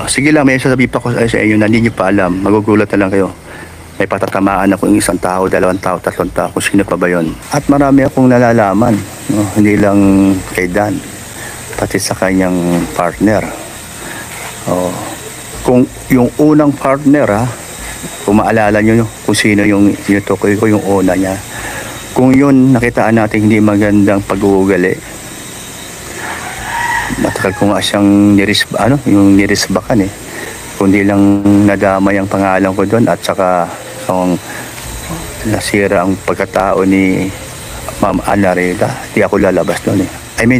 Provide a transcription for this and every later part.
Sige lang, may sasabihin pa ko sa inyo na hindi nyo pa alam. Magugulat na lang kayo. May patatamaan ako ng isang tao, dalawang tao, tatlong tao, kung sino pa ba yun. At marami akong nalalaman. No? Hindi lang kay Dan, pati sa kanyang partner. Kung yung unang partner, kung maalala nyo kung sino yung tinutukoy ko, yung una niya. Kung yun, nakitaan natin hindi magandang pag-uugali. Matagal ko nga siyang nirisbakan eh. Kundi lang nadamay ang pangalan ko doon at saka nasira ang pagkatao ni Ma'am Anarita. Di ako lalabas doon eh. I mean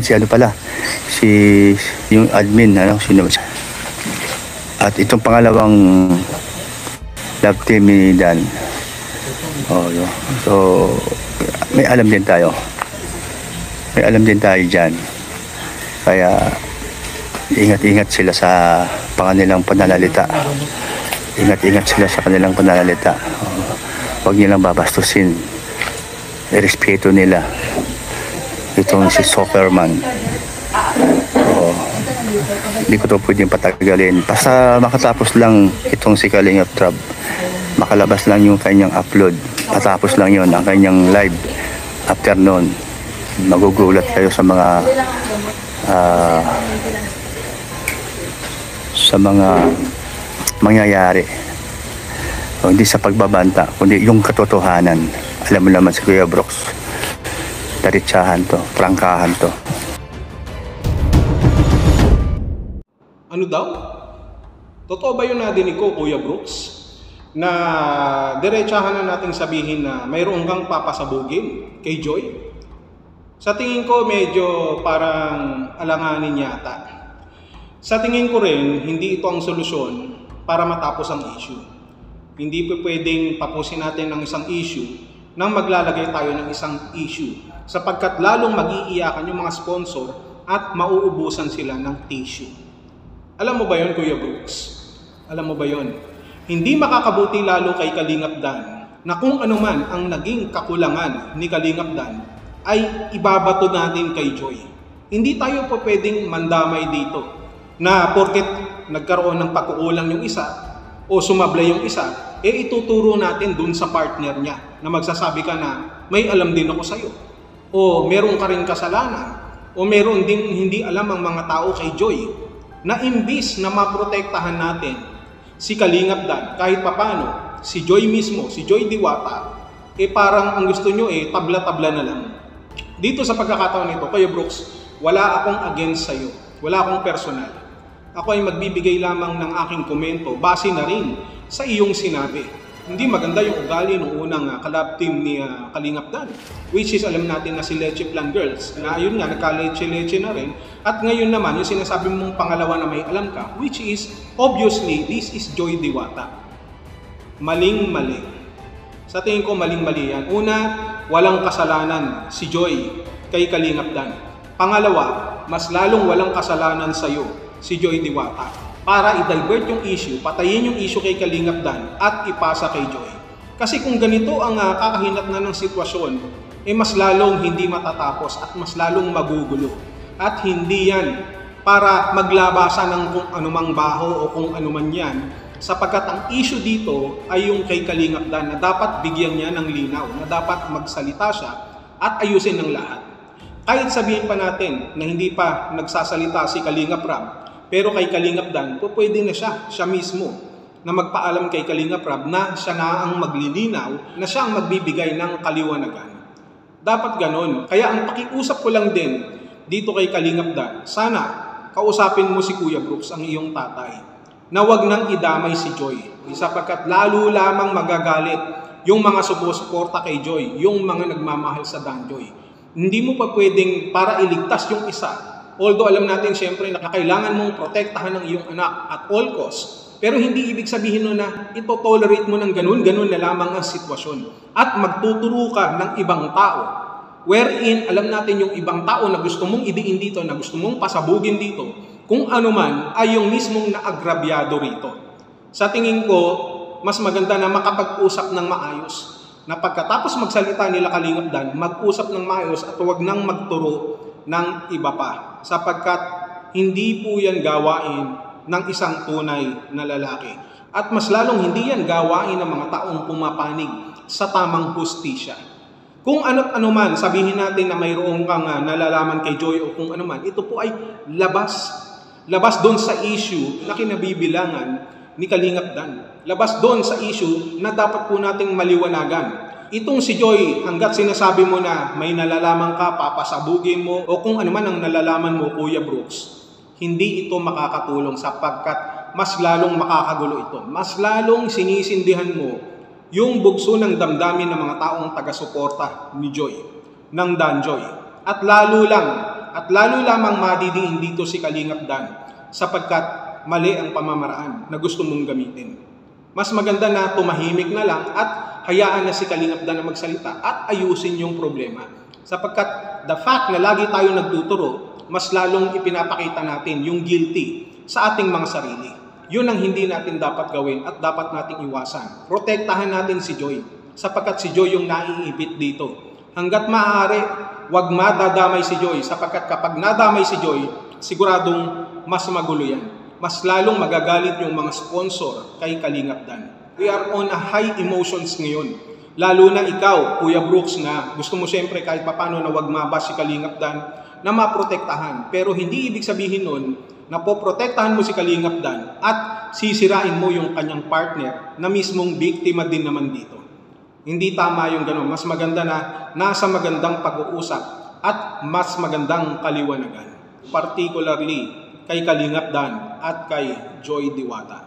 yung admin, sino. At itong pangalawang love team ni Dan. So may alam din tayo. May alam din tayo dyan. Kaya ingat-ingat sila sa kanilang pananalita. Ingat-ingat sila sa kanilang pananalita. Huwag nilang babastusin. Irespeto nila. Itong si Superman. Hindi ko ito pwedeng patagalin. Basta makatapos lang itong si Kalingap Rab. Makalabas lang yung kanyang upload. Patapos lang yun ang kanyang live. After noon, magugulat kayo sa mga mangyayari. Hindi sa pagbabanta, kundi yung katotohanan. Alam mo naman si Kuya Brooks, taritsahan to, prangkahan to. Ano daw? Totoo ba yun nadinig ko, Kuya Brooks? Na diretsahan na nating sabihin na mayroon kang papasabugin kay Joy? Sa tingin ko medyo parang alanganin yata. Sa tingin ko rin, hindi ito ang solusyon para matapos ang issue. Hindi po pwedeng tapusin natin ang isang issue nang maglalagay tayo ng isang issue, sapagkat lalong mag-iiyakan yung mga sponsor at mauubusan sila ng tissue. Alam mo ba yun, Kuya Brooks? Alam mo ba yun? Hindi makakabuti lalo kay Kalingap Dan na kung ano man ang naging kakulangan ni Kalingap Dan ay ibabato natin kay Joy. Hindi tayo po pwedeng mandamay dito na porket nagkaroon ng pagkukulang yung isa o sumablay yung isa, ituturo natin dun sa partner niya na magsasabi ka na may alam din ako sa'yo o meron ka rin kasalanan o meron din hindi alam ang mga tao kay Joy na imbis na maprotektahan natin si Kalingap Dan kahit papano, si Joy mismo, si Joy Diwata, parang ang gusto nyo tabla-tabla na lang. Dito sa pagkakataon nito, Kuya Brooks, wala akong against sa'yo. Wala akong personal. Ako ay magbibigay lamang ng aking komento base na rin sa iyong sinabi. Hindi maganda yung ugali ng unang collab team ni Kalingap Dan, which is alam natin na si Leche Plan Girls, na ayun nga, nagka-leche-leche na rin. At ngayon naman, yung sinasabi mong pangalawa na may alam ka, which is, obviously, this is Joy Diwata. Maling-mali. Sa tingin ko, maling-mali yan. Una, walang kasalanan si Joy kay Kalingap Dan. Pangalawa, mas lalong walang kasalanan sa'yo si Joy Diwata. Para i-divert yung issue, patayin yung issue kay Kalingap Dan at ipasa kay Joy. Kasi kung ganito ang kakahinat na ng sitwasyon, mas lalong hindi matatapos at mas lalong magugulo. At hindi yan para maglabasan ng kung anumang baho o kung anuman yan, sapagkat ang issue dito ay yung kay Kalingap Dan na dapat bigyan niya ng linaw, na dapat magsalita siya at ayusin ng lahat. Kahit sabihin pa natin na hindi pa nagsasalita si Kalingap Rab, pero kay Kalingap Dan, pwede na siya mismo, na magpaalam kay Kalingap Rab na siya na ang maglilinaw, na siya ang magbibigay ng kaliwanagan. Dapat ganon. Kaya ang pakiusap ko lang din dito kay Kalingap Dan, sana kausapin mo si Kuya Brooks, ang iyong tatay, na wag nang idamay si Joy. Sapagkat lalo lamang magagalit yung mga sumusuporta kay Joy, yung mga nagmamahal sa Dan Joy. Hindi mo pa pwedeng para iligtas yung isa. Although alam natin siyempre na kailangan mong protektahan ng iyong anak at all costs, pero hindi ibig sabihin nun na ito-tolerate mo ng ganun na lamang ang sitwasyon at magtuturo ka ng ibang tao wherein alam natin yung ibang tao na gusto mong idiin dito, na gusto mong pasabugin dito, kung ano man ay yung mismong naagrabyado rito. Sa tingin ko, mas maganda na makapag-usap ng maayos, na pagkatapos magsalita nila Kalingap Dan, mag-usap ng maayos at huwag nang magturo ng iba pa, sapagkat hindi po yan gawain ng isang tunay na lalaki. At mas lalong hindi yan gawain ng mga taong pumapanig sa tamang hustisya. Kung ano't ano man, sabihin natin na mayroong kang nalalaman kay Joy o kung ano man, ito po ay labas doon sa issue na kinabibilangan ni Kalingap Dan. Labas doon sa issue na dapat po nating maliwanagan. Itong si Joy, hanggat sinasabi mo na may nalalaman ka, papasabugin mo, o kung ano man ang nalalaman mo, Kuya Brooks, hindi ito makakatulong sapagkat mas lalong makakagulo ito. Mas lalong sinisindihan mo yung bugso ng damdamin ng mga taong taga-suporta ni Joy, ng Dan Joy. At lalo lamang madidiin dito si Kalingap Dan sapagkat mali ang pamamaraan na gusto mong gamitin. Mas maganda na tumahimik na lang at hayaan na si Kalingap Dan na magsalita at ayusin yung problema. Sapagkat the fact na lagi tayo nagtuturo, mas lalong ipinapakita natin yung guilty sa ating mga sarili. Yun ang hindi natin dapat gawin at dapat nating iwasan. Protektahan natin si Joy sapagkat si Joy yung naiibit dito. Hanggat maaari, wag madadamay si Joy sapagkat kapag nadamay si Joy, siguradong mas magulo yan. Mas lalong magagalit yung mga sponsor kay Kalingap Dan. We are on a high emotions ngayon. Lalo na ikaw, Kuya Brooks, na gusto mo siyempre kahit papano na wag mabas si Kalingap Dan na maprotektahan. Pero hindi ibig sabihin nun na poprotektahan mo si Kalingap Dan at sisirain mo yung kanyang partner na mismong biktima din naman dito. Hindi tama yung gano'n. Mas maganda na nasa magandang pag-uusap at mas magandang kaliwanagan. Particularly kay Kalingap Dan at kay Joy Diwata.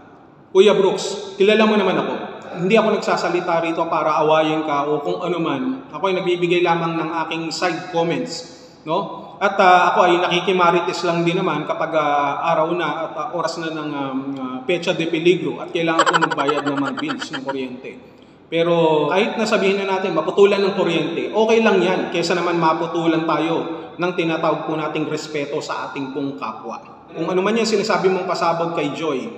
Kuya Brooks, kilala mo naman ako. Hindi ako nagsasalita rito para awayin ka o kung ano man. Ako ay nagbibigay lamang ng aking side comments, no? At ako ay nakikimarites lang din naman kapag araw na at oras na ng pecha de peligro at kailangan ko magbayad ng mga bills ng kuryente. Pero kahit nasabihin na natin maputulan ng kuryente, okay lang yan kaysa naman maputulan tayo ng tinatawag po nating respeto sa ating pong kapwa. Kung ano man yung sinasabi mong pasabog kay Joy,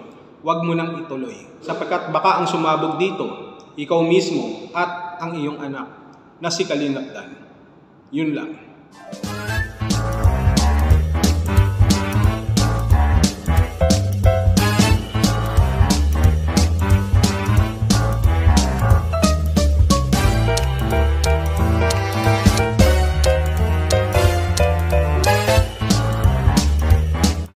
huwag mo nang ituloy. Sapagkat baka ang sumabog dito, ikaw mismo at ang iyong anak na si Kalingap Dan. Yun lang.